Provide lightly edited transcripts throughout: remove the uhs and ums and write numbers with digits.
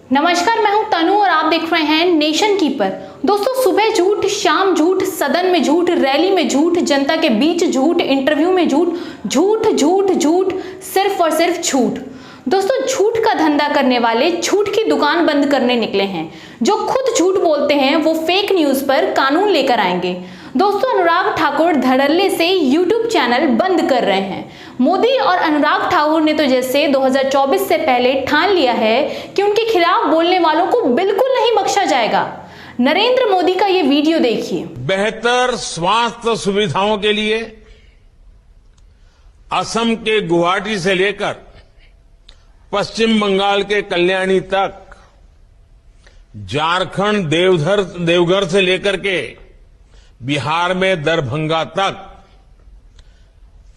नमस्कार, मैं हूं तनु और आप देख रहे हैं नेशन कीपर। दोस्तों, सुबह झूठ, शाम झूठ, सदन में झूठ, रैली में झूठ, जनता के बीच झूठ, इंटरव्यू में झूठ, झूठ झूठ झूठ, सिर्फ और सिर्फ झूठ। दोस्तों, झूठ का धंधा करने वाले झूठ की दुकान बंद करने निकले हैं। जो खुद झूठ बोलते हैं वो फेक न्यूज पर कानून लेकर आएंगे। दोस्तों, अनुराग ठाकुर धड़ल्ले से यूट्यूब चैनल बंद कर रहे हैं। मोदी और अनुराग ठाकुर ने तो जैसे 2024 से पहले ठान लिया है कि उनके खिलाफ बोलने वालों को बिल्कुल नहीं बख्शा जाएगा। नरेंद्र मोदी का ये वीडियो देखिए। बेहतर स्वास्थ्य सुविधाओं के लिए असम के गुवाहाटी से लेकर पश्चिम बंगाल के कल्याणी तक, झारखंड देवघर से लेकर के बिहार में दरभंगा तक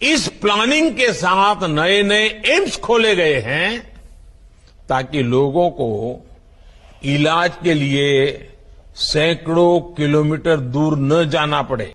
इस प्लानिंग के साथ नए नए एम्स खोले गए हैं ताकि लोगों को इलाज के लिए सैकड़ों किलोमीटर दूर न जाना पड़े।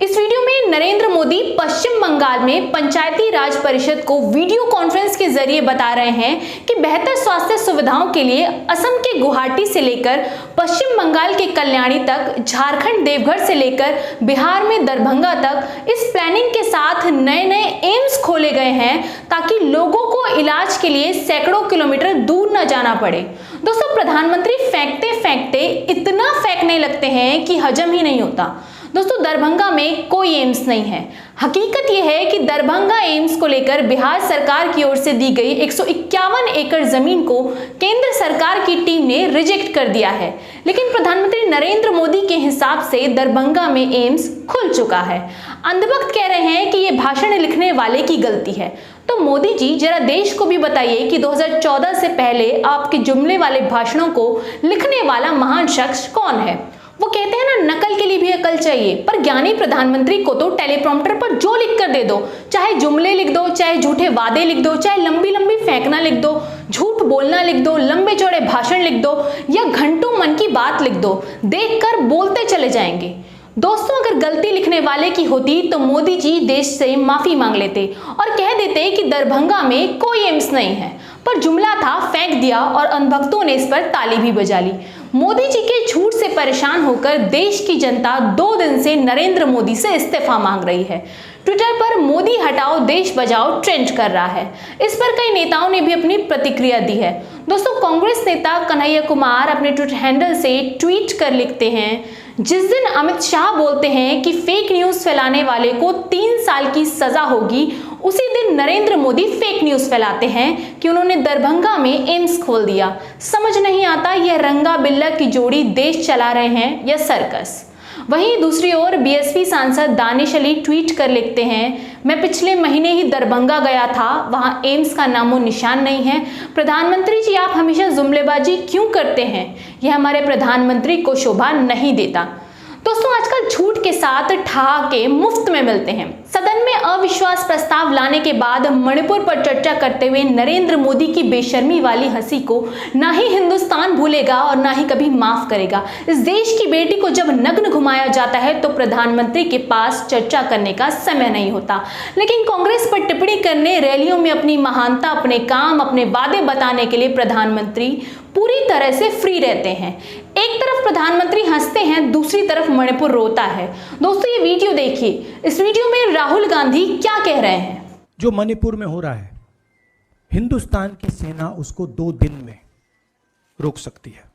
इस वीडियो में नरेंद्र मोदी पश्चिम बंगाल में पंचायती राज परिषद को वीडियो कॉन्फ्रेंस के जरिए बता रहे हैं कि बेहतर स्वास्थ्य सुविधाओं के लिए असम के गुवाहाटी से लेकर पश्चिम बंगाल के कल्याणी तक, झारखंड देवघर से लेकर बिहार में दरभंगा तक इस प्लानिंग के साथ नए नए एम्स खोले गए हैं ताकि लोगों को इलाज के लिए सैकड़ों किलोमीटर दूर न जाना पड़े। दोस्तों, प्रधानमंत्री फेंकते फेंकते इतना फेंकने लगते हैं कि हजम ही नहीं होता। दोस्तों, दरभंगा में कोई एम्स नहीं है। हकीकत यह है कि दरभंगा एम्स को लेकर बिहार सरकार की ओर से दी गई 151 एकड़ जमीन को केंद्र सरकार की टीम ने रिजेक्ट कर दिया है। लेकिन प्रधानमंत्री नरेंद्र मोदी के हिसाब से दरभंगा में एम्स खुल चुका है। अंधभक्त कह रहे हैं कि यह भाषण लिखने वाले की गलती है। तो मोदी जी, जरा देश को भी बताइए कि 2014 से पहले आपके जुमले वाले भाषणों को लिखने वाला महान शख्स कौन है। वो कहते हैं ना, नकल के लिए भी अकल चाहिए, पर ज्ञानी प्रधानमंत्री को तो टेलीप्रॉम्प्टर पर जो लिख कर दे दो, चाहे जुमले लिख दो, चाहे झूठे वादे लिख दो, चाहे लंबी लंबी फेंकना लिख दो, झूठ बोलना लिख दो, लंबे चौड़े भाषण लिख दो या घंटों मन की बात लिख दो, देखकर बोलते चले जाएंगे। दोस्तों, अगर गलती लिखने वाले की होती तो मोदी जी देश से माफी मांग लेते और कह देते कि दरभंगा में कोई एम्स नहीं है, पर जुमला था, फेंक दिया और अनभक्तों ने इस पर ताली भी बजा ली। मोदी जी के झूठ से परेशान होकर देश की जनता 2 दिन से नरेंद्र मोदी से इस्तीफा मांग रही है। ट्विटर पर मोदी हटाओ देश बचाओ ट्रेंड कर रहा है। इस पर कई नेताओं ने भी अपनी प्रतिक्रिया दी है। दोस्तों, कांग्रेस नेता कन्हैया कुमार अपने ट्विटर हैंडल से ट्वीट कर लिखते हैं, जिस दिन अमित शाह बोलते हैं कि फेक न्यूज फैलाने वाले को 3 साल की सजा होगी, उसी दिन नरेंद्र मोदी फेक न्यूज फैलाते हैं कि उन्होंने दरभंगा में एम्स खोल दिया। समझ नहीं आता यह रंगा बिल्ला की जोड़ी देश चला रहे हैं या सर्कस। वहीं दूसरी ओर बीएसपी सांसद दानिश अली ट्वीट कर लिखते हैं, मैं पिछले महीने ही दरभंगा गया था, वहां एम्स का नामो निशान नहीं है। प्रधानमंत्री जी, आप हमेशा जुमलेबाजी क्यों करते हैं? यह हमारे प्रधानमंत्री को शोभा नहीं देता। दोस्तों, आजकल झूठ के साथ ठहाके मुफ्त में मिलते हैं। सदन में अविश्वास प्रस्ताव लाने के बाद मणिपुर पर चर्चा करते हुए नरेंद्र मोदी की बेशर्मी वाली हंसी को ना ही हिंदुस्तान भूलेगा और ना ही कभी माफ करेगा। इस देश की बेटी को जब नग्न घुमाया जाता है तो प्रधानमंत्री के पास चर्चा करने का समय नहीं होता। लेकिन कांग्रेस पर टिप्पणी करने, रैलियों में अपनी महानता, अपने काम, अपने वादे बताने के लिए प्रधानमंत्री पूरी तरह से फ्री रहते हैं। एक तरफ प्रधानमंत्री हंसते हैं, दूसरी तरफ मणिपुर रोता है। दोस्तों, ये वीडियो देखिए। इस वीडियो में राहुल गांधी क्या कह रहे हैं। जो मणिपुर में हो रहा है, हिंदुस्तान की सेना उसको 2 दिन में रोक सकती है।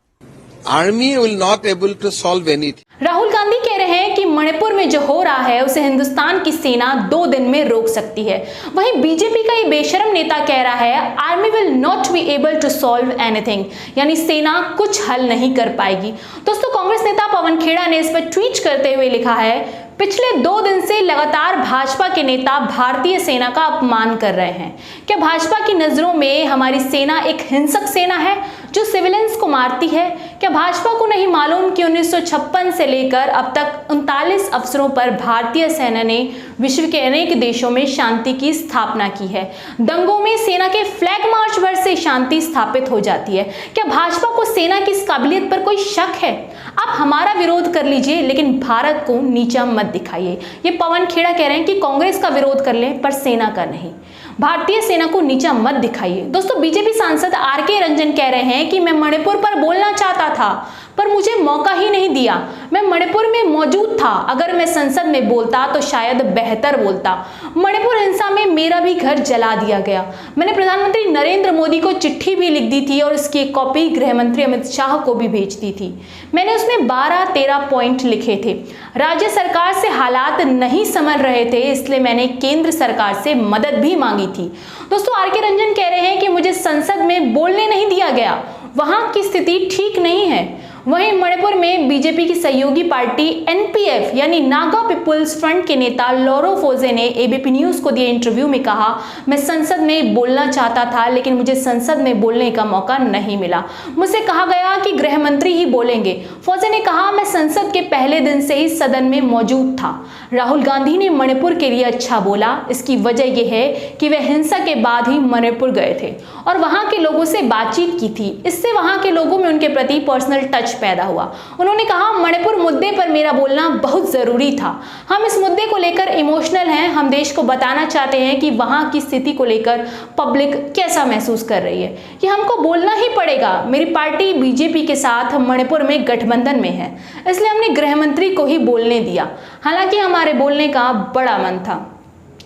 Army will not able to solve anything. Rahul Gandhi कह रहे हैं कि मणिपुर में जो हो रहा है उसे हिंदुस्तान की सेना 2 दिन में रोक सकती है। वहीं बीजेपी का ये बेशरम नेता कह रहा है, army will not be able to solve anything, यानी सेना कुछ हल नहीं कर पाएगी। दोस्तों, कांग्रेस नेता पवन खेड़ा ने इस पर ट्वीट करते हुए लिखा है, पिछले 2 दिन से लगातार भाजपा के नेता भारतीय सेना का अपमान कर रहे हैं। क्या भाजपा की नजरों में हमारी सेना एक हिंसक सेना है जो सिविलियंस को मारती है? क्या भाजपा को नहीं मालूम कि 1956 से लेकर अब तक 39 अवसरों पर भारतीय सेना ने विश्व के अनेक देशों में शांति की स्थापना की है। दंगों में सेना के फ्लैग मार्च भर से शांति स्थापित हो जाती है। क्या भाजपा को सेना की इस काबिलियत पर कोई शक है? आप हमारा विरोध कर लीजिए, लेकिन भारत को नीचा मत दिखाइए। ये पवन खेड़ा कह रहे हैं कि कांग्रेस का विरोध कर लें पर सेना का नहीं। भारतीय सेना को नीचा मत दिखाइए। दोस्तों, बीजेपी सांसद आरके रंजन कह रहे हैं कि मैं मणिपुर पर बोलना चाहता था पर मुझे मौका ही नहीं दिया। मैं मणिपुर में मौजूद था, अगर मैं संसद में बोलता तो शायद बेहतर बोलता। मणिपुर हिंसा में मेरा भी घर जला दिया गया। मैंने प्रधानमंत्री नरेंद्र मोदी को चिट्ठी भी लिख दी थी और उसकी एक कॉपी गृह मंत्री अमित शाह को भी भेज दी थी। मैंने उसमें 12-13 पॉइंट लिखे थे। राज्य सरकार से हालात नहीं संभल रहे थे, इसलिए मैंने केंद्र सरकार से मदद भी मांगी थी। दोस्तों, आरके रंजन कह रहे हैं कि मुझे संसद में बोलने नहीं दिया गया, वहां की स्थिति ठीक नहीं है। वहीं मणिपुर में बीजेपी की सहयोगी पार्टी एनपीएफ यानी नागा पीपुल्स फ्रंट के नेता लॉरो फोजे ने एबीपी न्यूज को दिए इंटरव्यू में कहा, मैं संसद में बोलना चाहता था लेकिन मुझे संसद में बोलने का मौका नहीं मिला। मुझसे कहा गया कि गृह मंत्री ही बोलेंगे। फोजे ने कहा, मैं संसद के पहले दिन से ही सदन में मौजूद था। राहुल गांधी ने मणिपुर के लिए अच्छा बोला। इसकी वजह यह है कि वे हिंसा के बाद ही मणिपुर गए थे और वहां के लोगों से बातचीत की थी। इससे वहां के लोगों में उनके प्रति पर्सनल टच पैदा हुआ। उन्होंने कहा, मणिपुर मुद्दे पर मेरा बोलना बहुत जरूरी था। हम इस मुद्दे को लेकर इमोशनल हैं। हम देश को बताना चाहते हैं कि वहां की स्थिति को लेकर पब्लिक कैसा महसूस कर रही है। ये हमको बोलना ही पड़ेगा। मेरी पार्टी बीजेपी के साथ मणिपुर में गठबंधन में है, इसलिए हमने गृह मंत्री को ही बोलने दिया। हालांकि हमारे बोलने का बड़ा मन था।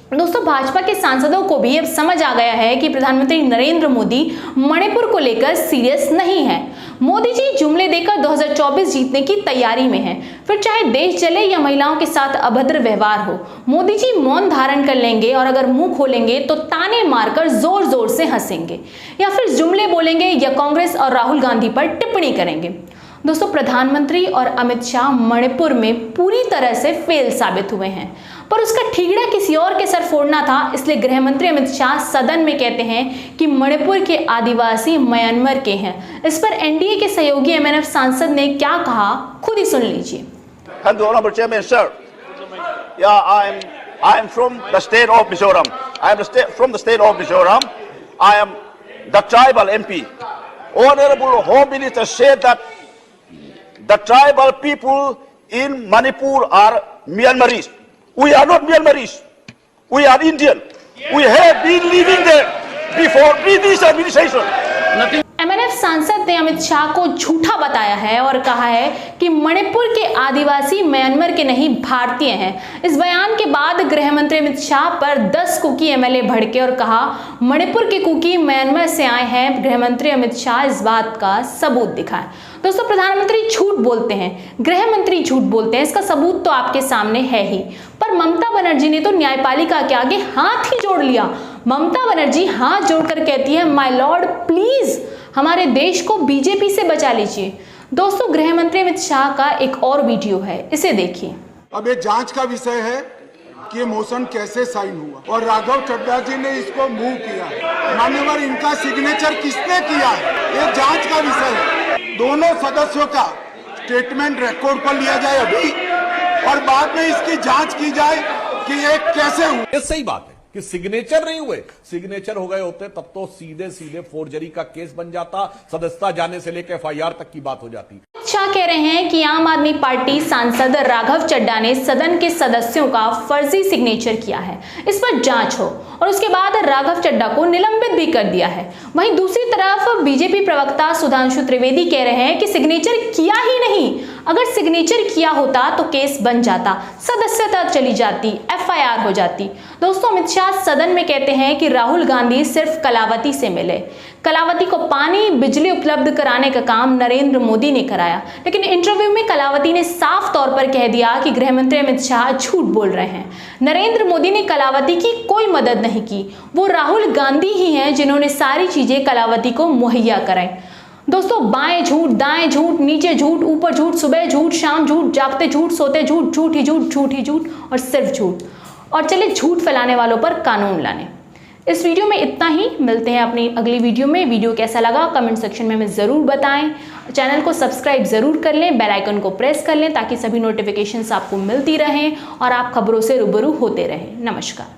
दोस्तों, भाजपा के सांसदों को भी अब समझ आ गया है कि प्रधानमंत्री नरेंद्र मोदी मणिपुर को लेकर सीरियस नहीं है। मोदी जी जुमले देकर 2024 जीतने की तैयारी में हैं। फिर चाहे देश जले या महिलाओं के साथ अभद्र व्यवहार हो, मोदी जी मौन धारण कर लेंगे और अगर मुंह खोलेंगे तो ताने मारकर जोर जोर से हंसेंगे या फिर जुमले बोलेंगे या कांग्रेस और राहुल गांधी पर टिप्पणी करेंगे। दोस्तों, प्रधानमंत्री और अमित शाह मणिपुर में पूरी तरह से फेल साबित हुए हैं, पर उसका ठीकरा किसी और के सर फोड़ना था। इसलिए गृह मंत्री अमित शाह सदन में कहते हैं कि मणिपुर के आदिवासी म्यांमार के हैं। इस पर एनडीए के सहयोगी एमएनएफ सांसद ने क्या कहा, खुद ही सुन लीजिए। Honorable Chairman, sir. Yeah, I'm from the state of Mizoram. From the state of Mizoram. I am the tribal MP. Honorable Home Minister said that the tribal people in Manipur are Myanmaris. We are not Myanmaris. We are Indian. We have been living there before British administration. MNF सांसद ने अमित शाह को झूठा बताया है और कहा है कि मणिपुर के आदिवासी म्यांमार के नहीं भारतीय हैं। इस बयान के बाद गृह मंत्री अमित शाह पर 10 कुकी एमएलए भड़के और कहा, मणिपुर के कुकी म्यांमार से आए हैं। गृह मंत्री अमित शाह इस बात का सबूत दिखाएं। दोस्तों, प्रधानमंत्री झूठ बोलते हैं, गृह मंत्री झूठ बोलते हैं, इसका सबूत तो आपके सामने है ही। पर ममता बनर्जी ने तो न्यायपालिका के आगे हाथ ही जोड़ लिया। ममता बनर्जी हाथ जोड़कर कहती है, माय लॉर्ड प्लीज हमारे देश को बीजेपी से बचा लीजिए। दोस्तों, गृह मंत्री अमित शाह का एक और वीडियो है, इसे देखिए। अब ये जांच का विषय है कि ये मोशन कैसे साइन हुआ और राघव चड्ढा जी ने इसको मूव किया। मान्यवर, इनका सिग्नेचर किसने किया है, ये जांच का विषय है। दोनों सदस्यों का स्टेटमेंट रिकॉर्ड पर लिया जाए अभी और बाद में इसकी जांच की जाए कि ये कैसे हुआ। ये सही बात है कि सिग्नेचर नहीं हुए। सिग्नेचर हो गए होते तब तो सीधे सीधे फोर्जरी का केस बन जाता, सदस्यता जाने से लेकर एफआईआर तक की बात हो जाती। शाह कह रहे हैं कि आम आदमी पार्टी सांसद राघव चड्ढा ने सदन के सदस्यों का फर्जी सिग्नेचर किया है, इस पर जांच हो और उसके बाद राघव चड्ढा को निलंबित भी कर दिया है। वहीं दूसरी तरफ बीजेपी प्रवक्ता सुधांशु त्रिवेदी कह रहे हैं कि सिग्नेचर किया ही नहीं, अगर सिग्नेचर किया होता तो केस बन जाता, सदस्यता चली जाती, एफआईआर हो जाती। दोस्तों, अमित शाह सदन में कहते हैं कि राहुल गांधी सिर्फ कलावती से मिले। कलावती को पानी बिजली उपलब्ध कराने का काम नरेंद्र मोदी ने कराया, लेकिन इंटरव्यू में कलावती ने साफ तौर पर कह दिया कि गृह मंत्री अमित शाह झूठ बोल रहे हैं। नरेंद्र मोदी ने कलावती की कोई मदद नहीं की, वो राहुल गांधी ही हैं जिन्होंने सारी चीजें कलावती को मुहैया कराई। दोस्तों, बाएं झूठ, दाएं झूठ, नीचे झूठ, ऊपर झूठ, सुबह झूठ, शाम झूठ, जागते झूठ, सोते झूठ, झूठ ही झूठ, झूठ ही झूठ और सिर्फ झूठ। और चले झूठ फैलाने वालों पर कानून लाने। इस वीडियो में इतना ही, मिलते हैं अपनी अगली वीडियो में। वीडियो कैसा लगा कमेंट सेक्शन में हमें ज़रूर बताएं। चैनल को सब्सक्राइब ज़रूर कर लें, बेल आइकन को प्रेस कर लें ताकि सभी नोटिफिकेशंस आपको मिलती रहें और आप खबरों से रूबरू होते रहें। नमस्कार।